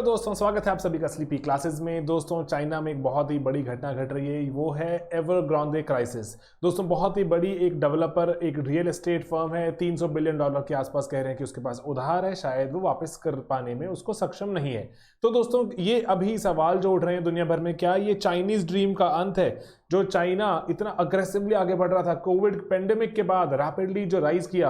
दोस्तों, स्वागत है आप सभी का स्लीपी क्लासेस में। दोस्तों, चाइना में एक बहुत ही बड़ी घटना घट रही है, वो है एवरग्रांडे क्राइसिस। दोस्तों, बहुत ही बड़ी एक डेवलपर, एक रियल एस्टेट फर्म है, $300 बिलियन के आसपास कह रहे हैं कि उसके पास उधार है, शायद वो वापस कर पाने में उसको सक्षम नहीं है। तो दोस्तों, ये अभी सवाल जो उठ रहे हैं दुनिया भर में, क्या ये चाइनीज ड्रीम का अंत है? जो चाइना इतना अग्रेसिवली आगे बढ़ रहा था कोविड पेंडेमिक के बाद, रैपिडली जो राइज किया,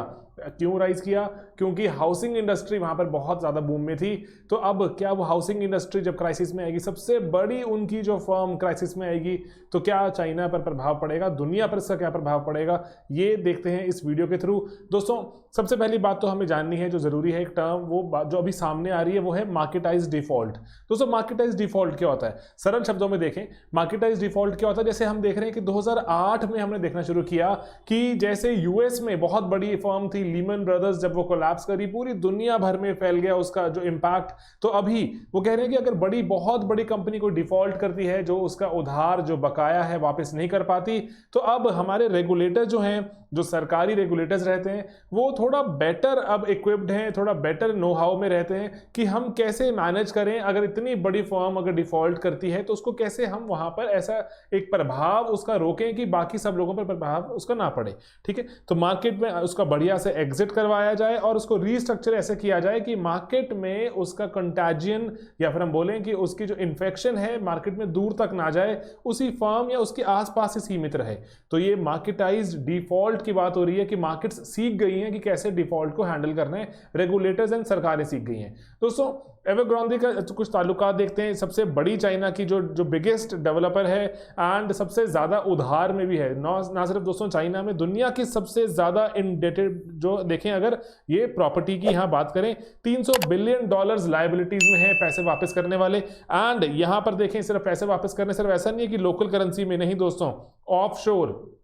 क्यों राइज किया? क्योंकि हाउसिंग इंडस्ट्री वहां पर बहुत ज्यादा बूम में थी। तो अब क्या वो हाउसिंग इंडस्ट्री जब क्राइसिस में आएगी, सबसे बड़ी उनकी जो फर्म क्राइसिस में आएगी, तो क्या चाइना पर प्रभाव पड़ेगा, दुनिया पर इसका क्या प्रभाव पड़ेगा, ये देखते हैं इस वीडियो के थ्रू। दोस्तों, सबसे पहली बात तो हमें जाननी है, जो जरूरी है, एक टर्म वो बात जो अभी सामने आ रही है, वो है मार्केटाइज डिफॉल्ट। दोस्तों, मार्केटाइज डिफॉल्ट क्या होता है? सरल शब्दों में देखें, मार्केटाइज डिफॉल्ट क्या होता है? जैसे हम देख रहे हैं कि 2008 में हमने देखना शुरू किया कि जैसे यूएस में बहुत बड़ी फर्म थी लीमन ब्रदर्स, जब वो कोलैप्स करी, पूरी दुनिया भर में फैल गया उसका जो इंपैक्ट। तो अभी वो कह रहे हैं कि अगर बहुत बड़ी कंपनी को डिफॉल्ट करती है, जो उसका उधार जो बकाया है वापस नहीं कर पाती, तो अब हमारे रेगुलेटर जो हैं, जो सरकारी रेगुलेटर्स रहते हैं, वो थोड़ा बेटर अब इक्विप्ड हैं, थोड़ा बेटर नो हाउ में रहते हैं कि हम कैसे मैनेज करें। अगर इतनी बड़ी फर्म अगर डिफॉल्ट करती है, तो उसको कैसे हम वहां पर ऐसा एक प्रभाव उसका रोकें कि बाकी सब लोगों पर प्रभाव उसका ना पड़े। ठीक है, तो मार्केट में उसका बढ़िया से एग्जिट करवाया जाए और उसको रीस्ट्रक्चर ऐसे किया जाए कि मार्केट में उसका कंटाजियन, या फिर हम बोलें कि उसकी जो इन्फेक्शन है मार्केट में दूर तक ना जाए, उसी फर्म या उसके आसपास ही सीमित रहे। तो ये मार्केटाइज डिफॉल्ट की बात हो रही है कि मार्केट्स सीख गई हैं कि कैसे डिफॉल्ट को हैंडल करना है, रेगुलेटर्स एंड सरकारें सीख गई हैं। दोस्तों, एवरग्रांडे का कुछ ताल्लुकात देखते हैं। सबसे बड़ी चाइना की जो बिगेस्ट डेवलपर है एंड सबसे ज्यादा उधार में भी है। ना सिर्फ दोस्तों चाइना में, दुनिया की सबसे ज्यादा इंडेटेड, जो देखें अगर ये प्रॉपर्टी की यहाँ बात करें, $300 बिलियन लायबिलिटीज में है, पैसे वापस करने वाले। एंड यहां पर देखें, सिर्फ पैसे वापस करने, सिर्फ ऐसा नहीं है कि लोकल करेंसी में नहीं दोस्तों, ऑफशोर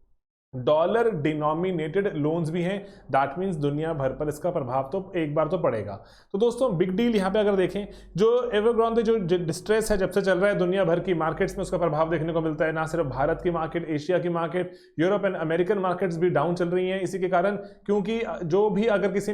डॉलर डिनोमिनेटेड लोन्स भी हैं। दैट मीन्स दुनिया भर पर इसका प्रभाव तो एक बार तो पड़ेगा। तो दोस्तों, बिग डील यहाँ पे अगर देखें, जो एवरग्रांडे जो डिस्ट्रेस है जब से चल रहा है दुनिया भर की मार्केट्स में, उसका प्रभाव देखने को मिलता है। ना सिर्फ भारत की मार्केट, एशिया की market, Europe and American markets भी डाउन चल रही हैं इसी के कारण। क्योंकि जो भी अगर किसी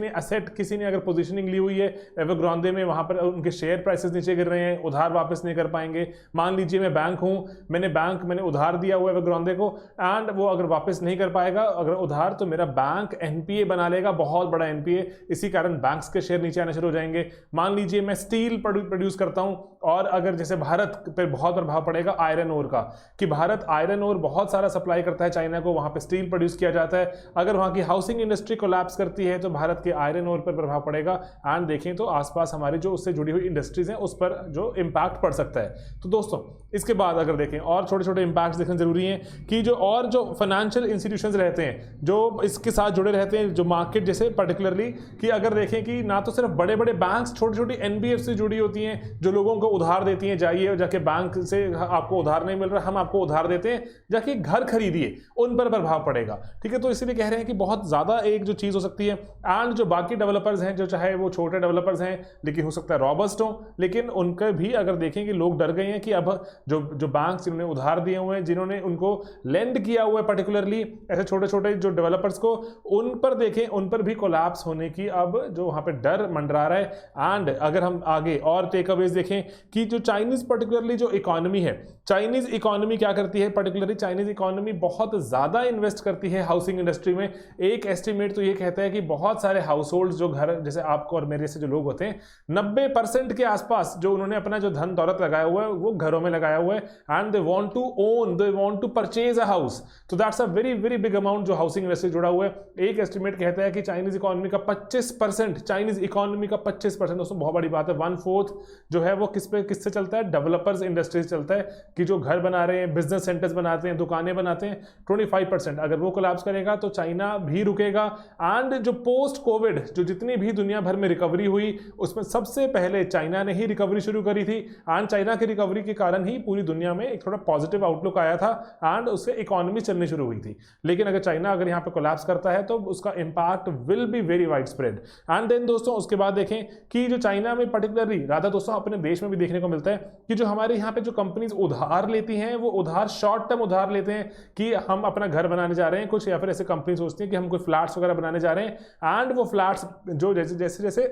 ने अगर पोजिशनिंग ली हुई है एवरग्रांडे में, वहां पर उनके शेयर प्राइसेस नीचे गिर रहे हैं, उधार वापस नहीं कर पाएंगे। मान लीजिए मैं बैंक हूं, मैंने उधार दिया हुआ एवरग्रांडे को, एंड वो अगर वापस नहीं कर पाएगा अगर उधार, तो मेरा बैंक एनपीए बना लेगा, बहुत बड़ा एनपीए। इसी कारण बैंक्स के शेयर नीचे आने शुरू हो जाएंगे। मान लीजिए मैं स्टील प्रोड्यूस करता हूं, और अगर जैसे भारत पे बहुत प्रभाव पड़ेगा आयरन ओर का, कि भारत आयरन ओर बहुत सारा सप्लाई करता है चाइना को, वहां पे स्टील प्रोड्यूस किया जाता है। अगर वहां की हाउसिंग इंडस्ट्री कोलैप्स करती है, तो भारत के आयरन ओर पर प्रभाव पड़ेगा। एंड देखें तो आसपास हमारी जो उससे जुड़ी हुई इंडस्ट्रीज हैं, उस पर जो इंपैक्ट पड़ सकता है। तो दोस्तों, इसके बाद अगर देखें और छोटे छोटे इंपैक्ट देखना जरूरी है कि जो फाइनेंशियल इंस्टीट्यूशंस रहते हैं, जो इसके साथ जुड़े रहते हैं, जो मार्केट जैसे पर्टिकुलरली, कि अगर देखें कि ना तो सिर्फ बड़े बड़े बैंक्स, छोटी छोटी एनबीएफसी जुड़ी होती हैं, जो लोगों को उधार देती हैं, जाइए जाके बैंक से आपको उधार नहीं मिल रहा, हम आपको उधार देते हैं, जाके घर खरीदिए, उन पर प्रभाव पड़ेगा। ठीक है, तो इसीलिए कह रहे हैं कि बहुत ज्यादा एक जो चीज हो सकती है। एंड जो बाकी डेवलपर्स हैं, जो चाहे वो छोटे डेवलपर्स हैं, लेकिन हो सकता है रॉबस्ट हो, लेकिन उनके भी अगर देखें कि लोग डर गए हैं कि अब जो बैंक जिन्होंने उधार दिए हुए हैं, जिन्होंने उनको लेंड किया हुआ है, पर्टिकुलरली ऐसे छोटे छोटे जो डेवलपर्स को, उन पर देखें, उन पर भी कोलैप्स होने की अब जो वहां पे डर मंडरा रहा है। एंड अगर हम आगे और टेकअवेज देखें कि जो चाइनीज पर्टिकुलरली जो इकोनॉमी है, चाइनीज इकोनॉमी क्या करती है, पर्टिकुलरली चाइनीज इकोनॉमी बहुत ज्यादा इन्वेस्ट करती है हाउसिंग इंडस्ट्री में। एक एस्टिमेट तो ये कहता है कि बहुत सारे हाउस होल्ड, जो घर जैसे आपको और मेरे से जो लोग होते हैं, 90% के आसपास जो उन्होंने अपना जो धन दौलत लगाया हुआ है, वो घरों में लगाया हुआ है। And they want to own, they want to purchase a house. तो that's a very very big amount जो हाउसिंग इंडस्ट्री जुड़ा हुआ है। एक एस्टिमेट कहता है कि चाइनीज इकोनॉमी का 25%, चाइनीज इकोनॉमी का 25%, दोस्तों बहुत बड़ी बात है, 1/4 जो है वो किससे चलता है? डेवलपर्स इंडस्ट्री से चलता है, कि जो घर बना रहे हैं, बिजनेस सेंटर्स बनाते हैं, दुकानें बनाते हैं। 25% अगर वो कोलैप्स करेगा तो चाइना भी रुकेगा। एंड जो पोस्ट कोविड जो जितनी भी दुनिया भर में रिकवरी हुई, उसमें सबसे पहले चाइना ने ही रिकवरी शुरू करी थी। एंड चाइना की रिकवरी के कारण ही पूरी दुनिया में एक थोड़ा पॉजिटिव आउटलुक आया था, एंड उससे इकोनॉमी चलनी शुरू हुई थी। लेकिन अगर चाइना अगर यहाँ पे कोलैप्स करता है, तो उसका impact will be very widespread. And then दोस्तों, उसके बाद देखें कि जो चाइना में पर्टिकुलरली, राधा दोस्तों अपने देश में भी देखने को मिलता है कि जो हमारे यहाँ पे जो कंपनीज उधार लेती हैं, वो उधार शॉर्ट टर्म उधार लेते हैं कि हम अपना घर बनाने जा रहे हैं कुछ, या फिर ऐसे कंपनी सोचती है कि हम कोई फ्लैट्स वगैरह बनाने जा रहे हैं। एंड वो फ्लैट्स जो जैसे जैसे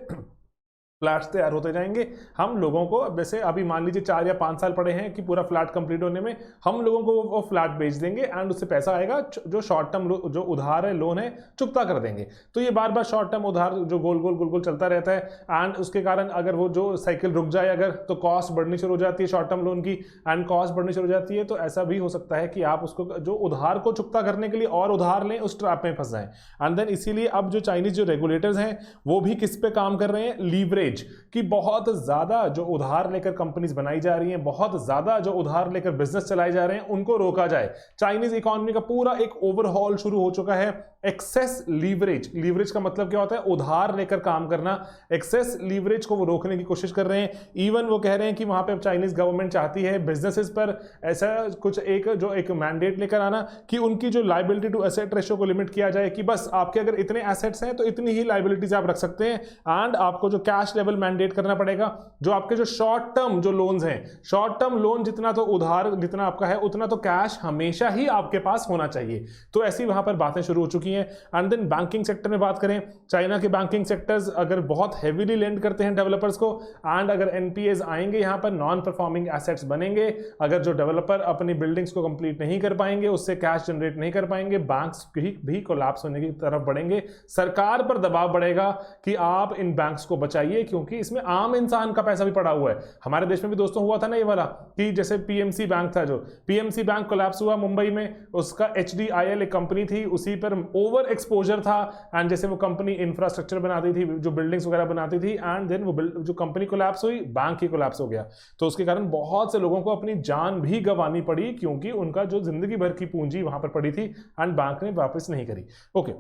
फ्लैट्स तैयार होते जाएंगे। हम लोगों को वैसे अभी मान लीजिए 4 या 5 साल पड़े हैं कि पूरा फ्लैट कंप्लीट होने में, हम लोगों को वो फ्लैट बेच देंगे एंड उससे पैसा आएगा, जो शॉर्ट टर्म जो उधार है, लोन है, चुकता कर देंगे। तो ये बार बार शॉर्ट टर्म उधार जो गोल गोल चलता रहता है एंड उसके कारण अगर वो जो साइकिल रुक जाए अगर, तो कॉस्ट बढ़नी शुरू हो जाती है शॉर्ट टर्म लोन की, एंड कॉस्ट बढ़नी शुरू हो जाती है तो ऐसा भी हो सकता है कि आप उसको जो उधार को चुकता करने के लिए और उधार लें, उस ट्रैप में फंस जाएं। एंड देन इसीलिए अब जो चाइनीज जो रेगुलेटर्स हैं वो भी किस पे काम कर रहे हैं, लीवरेज की। बहुत ज्यादा जो उधार लेकर कंपनीज बनाई जा रही हैं, बहुत ज्यादा जो उधार लेकर बिजनेस चलाए जा रहे हैं, उनको रोका जाए। चाइनीज इकोनॉमी का पूरा एक ओवरहॉल शुरू हो चुका है। एक्सेस लीवरेज, लीवरेज का मतलब क्या होता है, उधार लेकर काम करना। एक्सेस लीवरेज को वो रोकने की कोशिश कर रहे हैं। इवन वो कह रहे हैं कि वहां पे चाइनीज गवर्नमेंट चाहती है बिजनेसेस पर ऐसा कुछ एक मैंडेट लेकर आना कि उनकी जो लायबिलिटी टू एसेट रेशियो को लिमिट किया जाए कि बस आपके अगर इतने एसेट्स हैं तो इतनी ही लायबिलिटीज आप रख सकते हैं, एंड आपको जो कैश लेवल मैंडेट करना पड़ेगा। जो आपके जो शॉर्ट टर्म जो लोन्स हैं, शॉर्ट टर्म लोन जितना तो उधार जितना आपका है उतना तो कैश हमेशा ही आपके पास होना चाहिए। तो ऐसी वहां पर बातें शुरू हो चुकी हैं। एंड देन बैंकिंग सेक्टर में बात करें, चाइना के बैंकिंग सेक्टर्स अगर बहुत हेवीली लेंड करते हैं डेवलपर्स को, एंड अगर एनपीएस आएंगे यहां पर, नॉन परफॉर्मिंग एसेट्स बनेंगे, अगर जो डेवलपर अपनी बिल्डिंग्स को कंप्लीट नहीं कर पाएंगे, उससे कैश जनरेट नहीं कर पाएंगे, बैंक्स भी कोलैप्स होने की तरफ बढ़ेंगे। सरकार पर दबाव बढ़ेगा कि आप इन बैंक्स को बचाइए, क्योंकि इसमें आम इंसान का पैसा भी पड़ा हुआ है। हमारे देश में भी दोस्तों हुआ था ना ये वाला कि जैसे पीएमसी बैंक था, जो पीएमसी बैंक कोलैप्स हुआ मुंबई में, उसका एचडीआईएल एक कंपनी थी, उसी पर ओवर एक्सपोजर था, एंड जैसे वो कंपनी इंफ्रास्ट्रक्चर बनाती थी, जो बिल्डिंग्स वगैरह बनाती थी, एंड देन वो जो कंपनी कोलैप्स हुई, बैंक ही कोलैप्स हो गया। तो उसके कारण बहुत से लोगों को अपनी जान भी गंवानी पड़ी, क्योंकि उनका जो जिंदगी भर की पूंजी वहां पर पड़ी थी एंड बैंक ने वापस नहीं करी। ओके,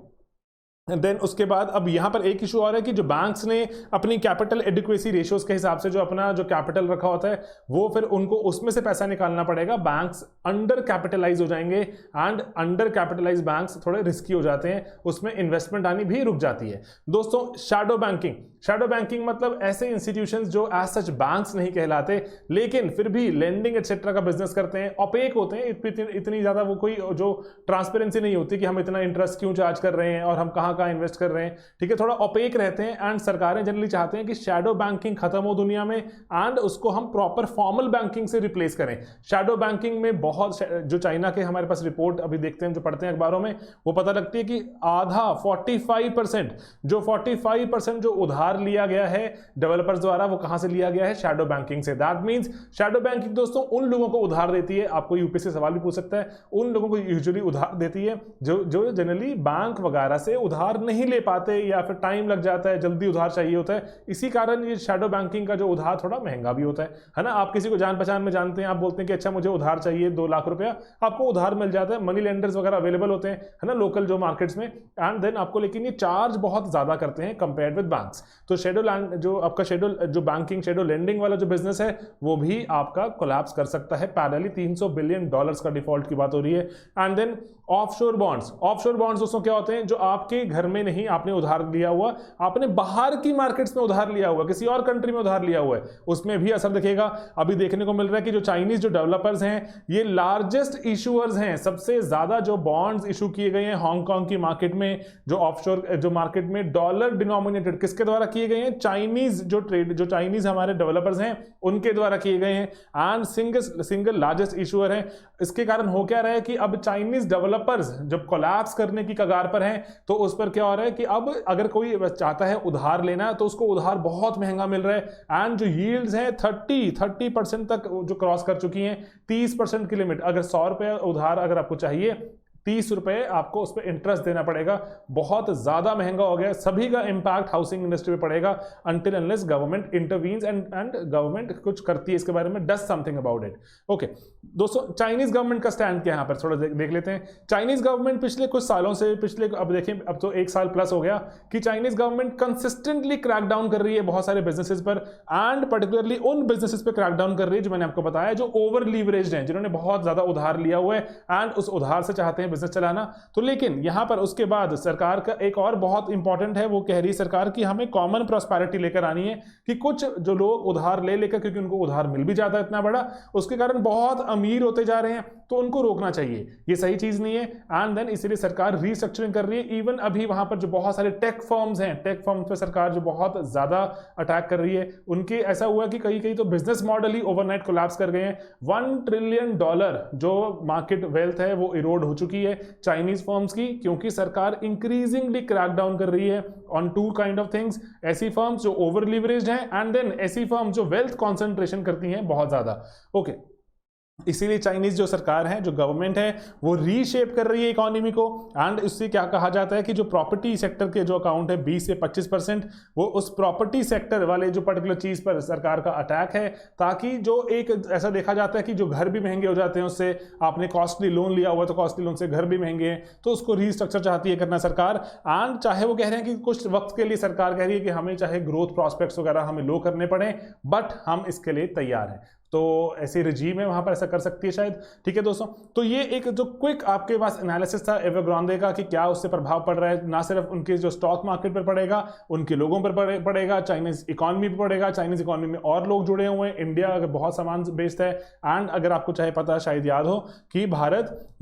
देन उसके बाद अब यहां पर एक इशू और है कि जो बैंक्स ने अपनी कैपिटल एडिक्वेसी रेशियोज के हिसाब से जो अपना जो कैपिटल रखा होता है, वो फिर उनको उसमें से पैसा निकालना पड़ेगा। बैंक्स अंडर कैपिटलाइज हो जाएंगे, एंड अंडर कैपिटलाइज बैंक्स थोड़े रिस्की हो जाते हैं, उसमें इन्वेस्टमेंट आनी भी रुक जाती है। दोस्तों, शैडो बैंकिंग, शैडो बैंकिंग मतलब ऐसे इंस्टीट्यूशंस जो एज सच बैंक्स नहीं कहलाते, लेकिन फिर भी लेंडिंग एटसेट्रा का बिजनेस करते हैं, ऑपेक होते हैं, इतनी ज्यादा वो कोई जो ट्रांसपेरेंसी नहीं होती कि हम इतना इंटरेस्ट क्यों चार्ज कर रहे हैं और हम कहां इन्वेस्ट कर रहे हैं, ठीक है, थोड़ा ओपेक रहते हैं। एंड सरकारें जनरली चाहते हैं कि शैडो बैंकिंग खत्म हो दुनिया में, एंड उसको हम प्रॉपर फॉर्मल बैंकिंग से रिप्लेस करें। शैडो बैंकिंग में बहुत जो चाइना के हमारे पास रिपोर्ट अभी देखते हैं, जो पढ़ते हैं अखबारों में, वो पता लगती है कि आधा 45% जो उधार लिया गया है डेवलपर्स द्वारा, वो कहां से लिया गया है, शैडो बैंकिंग से। दैट मींस शैडो बैंकिंग दोस्तों उन लोगों को उधार देती है, आपको यूपी से सवाल भी पूछ सकता है, उन लोगों को यूजुअली उधार देती है जो जनरली बैंक वगैरह से उधार नहीं ले पाते, या फिर टाइम लग जाता है, जल्दी उधार चाहिए होता है। इसी कारण ये शैडो बैंकिंग का जो उधार थोड़ा महंगा भी होता है ना। आप किसी को जान पहचान में जानते हैं, आप बोलते हैं कि अच्छा मुझे उधार चाहिए 2 लाख रुपया, आपको उधार मिल जाता है, मनी लेंडर्स वगैरह अवेलेबल होते हैं, है ना, लोकल जो मार्केट्स में, एंड देन आपको, लेकिन ये चार्ज बहुत ज्यादा करते हैं कंपेयर्ड विद बैंक्स। तो शैडो जो आपका जो बैंकिंग शैडो लेंडिंग वाला जो बिजनेस है, वो भी आपका कोलैप्स कर सकता है। पैरेलली $300 बिलियन का डिफॉल्ट की बात हो रही है। And then offshore bonds, offshore bonds दोस्तों क्या होते हैं, जो आपके घर में नहीं आपने उधार लिया हुआ, आपने बाहर की मार्केट्स में उधार लिया हुआ, किसी और कंट्री में उधार लिया हुआ है, उसमें भी असर दिखेगा। अभी देखने को मिल रहा है कि जो चाइनीज जो डेवलपर्स हैं, ये लार्जेस्ट इशूअर्स हैं, सबसे ज्यादा जो बॉन्ड्स इशू किए गए हैं हांगकांग की मार्केट में, जो ऑफशोर जो मार्केट में डॉलर डिनोमिनेटेड, किसके द्वारा किए गए हैं, चाइनीज जो चाइनीज हमारे डेवलपर्स हैं उनके द्वारा किए गए हैं, एंड सिंगल लार्जेस्ट इशूअर है। इसके कारण हो क्या रहा है कि अब चाइनीज डेवलपर्स जब कोलैप्स करने की कगार पर हैं, तो उस पर क्या हो रहा है कि अब अगर कोई चाहता है उधार लेना, तो उसको उधार बहुत महंगा मिल रहा है, एंड जो यील्ड्स हैं 30% तक जो क्रॉस कर चुकी हैं, 30% की लिमिट। अगर 100 रुपए उधार अगर आपको चाहिए, 30 रुपए आपको उस पर इंटरेस्ट देना पड़ेगा, बहुत ज्यादा महंगा हो गया। सभी का इंपैक्ट हाउसिंग इंडस्ट्री पे पड़ेगा until unless government intervenes and government कुछ करती है इसके बारे में, does something about it. Okay दोस्तों, चाइनीज गवर्नमेंट का स्टैंड क्या है यहाँ पर थोड़ा देख लेते हैं। चाइनीज गवर्नमेंट पिछले कुछ सालों से, अब देखें, अब तो 1 साल प्लस हो गया कि चाइनीज गवर्नमेंट कंसिस्टेंटली क्रैकडाउन कर रही है बहुत सारे बिजनेसेस पर, एंड पर्टिकुलरली उन बिजनेसेस पर क्रैकडाउन कर रही है जो मैंने आपको बताया, जो ओवर लीवरेज्ड हैं, जिन्होंने बहुत ज्यादा उधार लिया हुआ है, एंड उस उधार से चाहते हैं बिजनेस चलाना। तो लेकिन यहाँ पर उसके बाद सरकार का एक और बहुत इंपॉर्टेंट है, वो कह रही है सरकार की हमें कॉमन प्रॉस्पेरिटी लेकर आनी है कि कुछ जो लोग उधार ले लेकर, क्योंकि उनको उधार मिल भी जाता है इतना बड़ा, उसके कारण बहुत अमीर होते जा रहे हैं, तो उनको रोकना चाहिए, ये सही चीज नहीं है। एंड देन इसीलिए सरकार रीस्ट्रक्चरिंग कर रही है। इवन अभी वहां पर जो बहुत सारे टेक फर्म्स हैं, टेक फर्म्स पे सरकार जो बहुत ज्यादा अटैक कर रही है, उनके ऐसा हुआ कि कई कई तो बिजनेस मॉडल ही ओवरनाइट कोलैप्स कर गए हैं। $1 ट्रिलियन जो मार्केट वेल्थ है वो इरोड हो चुकी है चाइनीज फर्म्स की, क्योंकि सरकार इंक्रीजिंगली क्रैकडाउन कर रही है on two kind of things. ऐसी फर्म्स जो ओवर लिवरेज्ड हैं, एंड देन ऐसी फर्म्स जो वेल्थ कॉन्सेंट्रेशन करती हैं बहुत ज्यादा। ओके, इसीलिए चाइनीज जो सरकार है, जो गवर्नमेंट है, वो रीशेप कर रही है इकोनॉमी को। एंड इससे क्या कहा जाता है कि जो प्रॉपर्टी सेक्टर के जो अकाउंट है 20 से 25%, वो उस प्रॉपर्टी सेक्टर वाले जो पर्टिकुलर चीज पर सरकार का अटैक है, ताकि जो एक ऐसा देखा जाता है कि जो घर भी महंगे हो जाते हैं उससे, आपने कॉस्टली लोन लिया हुआ तो कॉस्टली लोन से घर भी महंगे हैं, तो उसको रीस्ट्रक्चर चाहती है करना सरकार। एंड चाहे वो कह रहे हैं कि कुछ वक्त के लिए सरकार कह रही है कि हमें चाहे ग्रोथ प्रॉस्पेक्ट्स वगैरह हमें लो करने पड़े, बट हम इसके लिए तैयार हैं। तो ऐसी रिजीम है वहां पर ऐसा कर सकती है शायद। ठीक है दोस्तों, तो ये एक जो क्विक आपके पास एनालिसिस था एवरग्रांडे का कि क्या उससे प्रभाव पड़ रहा है, ना सिर्फ उनके जो स्टॉक मार्केट पर पड़ेगा, उनके लोगों पर पड़ेगा, चाइनीज इकोनॉमी पर पड़ेगा। चाइनीज इकोनॉमी में और लोग जुड़े हुए हैं, इंडिया अगर बहुत सामान बेचता है। एंड अगर आपको चाहे पता शायद याद हो कि भारत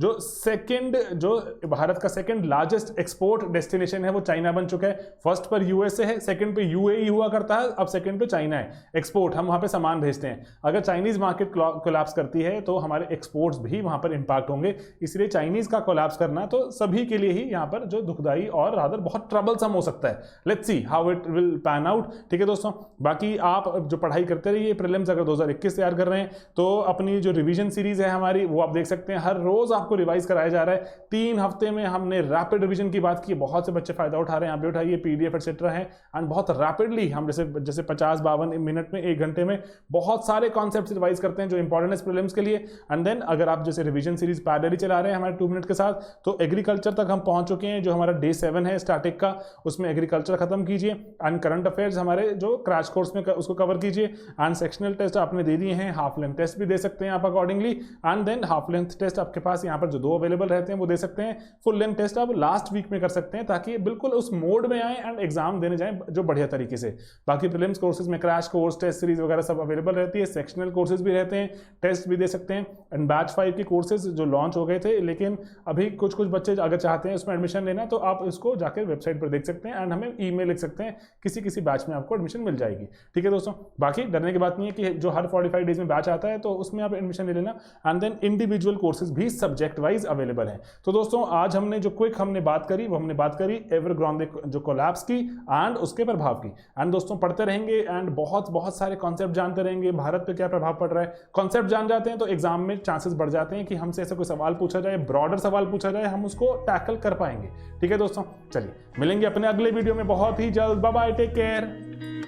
का सेकंड लार्जेस्ट एक्सपोर्ट डेस्टिनेशन है वो चाइना बन चुका है। फर्स्ट पर यूएसए है, सेकंड पे यूएई हुआ करता है, अब सेकंड पे चाइना है। एक्सपोर्ट हम वहां पे सामान भेजते हैं। अगर चाइनीज मार्केट कोलैप्स करती है तो हमारे एक्सपोर्ट्स भी वहां पर इंपैक्ट होंगे। इसलिए चाइनीज का कोलैप्स करना तो सभी के लिए ही यहाँ पर जो दुखदाई और रादर बहुत ट्रबलसम हो सकता है। Let's see how it will pan out. ठीक है दोस्तों, बाकी आप जो पढ़ाई करते रहिए, प्रीलिम्स अगर 2021 तैयार कर रहे हैं तो अपनी जो रिवीजन सीरीज है हमारी वो आप देख सकते हैं। हर रोज आपको रिवाइज कराया जा रहा है। 3 हफ्ते में हमने रैपिड रिवीजन की बात की, बहुत से बच्चे फायदा उठा रहे हैं। आप भी उठाइए, पीडीएफ एक्सेट्रा है, एंड बहुत रैपिडली हम जैसे 50-52 मिनट में, 1 घंटे में बहुत सारे कॉन्सेप्ट रिवाइज करते हैं जो इंपॉर्टेंट है प्रीलिम्स के लिए। एंड देन अगर आप जैसे रिवीजन सीरीज पैरेलली चला रहे हैं हमारे 2 मिनट के साथ, तो एग्रीकल्चर तक हम पहुंच चुके हैं। जो हमारा डे 7 है स्टैटिक का, उसमें एग्रीकल्चर खत्म कीजिए। एंड करंट अफेयर्स हमारे जो क्रैश कोर्स में उसको कवर कीजिए। एंड सेक्शनल टेस्ट आपने दे दिए हैं, हाफ लेंथ टेस्ट भी दे सकते हैं आप accordingly. And then half length test आपके पास यहाँ पर जो 2 अवेलेबल रहते हैं वो दे सकते हैं। फुल लेंथ टेस्ट आप लास्ट वीक में कर सकते हैं ताकि बिल्कुल उस मोड में आए एंड एग्जाम देने जाए जो बढ़िया तरीके से। बाकी प्रीलिम्स कोर्सेज में क्रैश कोर्स, टेस्ट सीरीज वगैरह सब अवेलेबल रहती है। सेक्शनल कोर्सेज भी रहते हैं, टेस्ट भी दे सकते हैं। एंड बैच 5 के कोर्सेज जो लॉन्च हो गए थे, लेकिन अभी कुछ बच्चे अगर चाहते हैं उसमें एडमिशन लेना तो आप इसको जाकर वेबसाइट पर देख सकते हैं। एंड हमें ईमेल लिख सकते हैं, किसी बैच में आपको एडमिशन मिल जाएगी। ठीक है दोस्तों, बाकी डरने की बात नहीं है कि जो हर 45 डेज में बैच आता है तो उसमें आप एडमिशन ले लेना। एंड देन इंडिविजुअल कोर्सेज भी सब्जेक्ट वाइज अवेलेबल है। तो दोस्तों आज हमने जो क्विक बात करी वो हमने बात करी एवरग्रांडे जो कोलैप्स की एंड उसके प्रभाव की। एंड दोस्तों पढ़ते रहेंगे एंड बहुत सारे कॉन्सेप्ट जानते रहेंगे, भारत पे क्या प्रभाव पड़ रहा है। कॉन्सेप्ट जान जाते हैं तो एग्जाम में चांसेस बढ़ जाते हैं कि हमसे ऐसा कोई सवाल पूछा जाए, ब्रॉडर सवाल पूछा जाए, हम उसको टैकल कर पाएंगे। ठीक है दोस्तों, चलिए मिलेंगे अपने अगले वीडियो में बहुत ही जल्द। Bye bye, take care.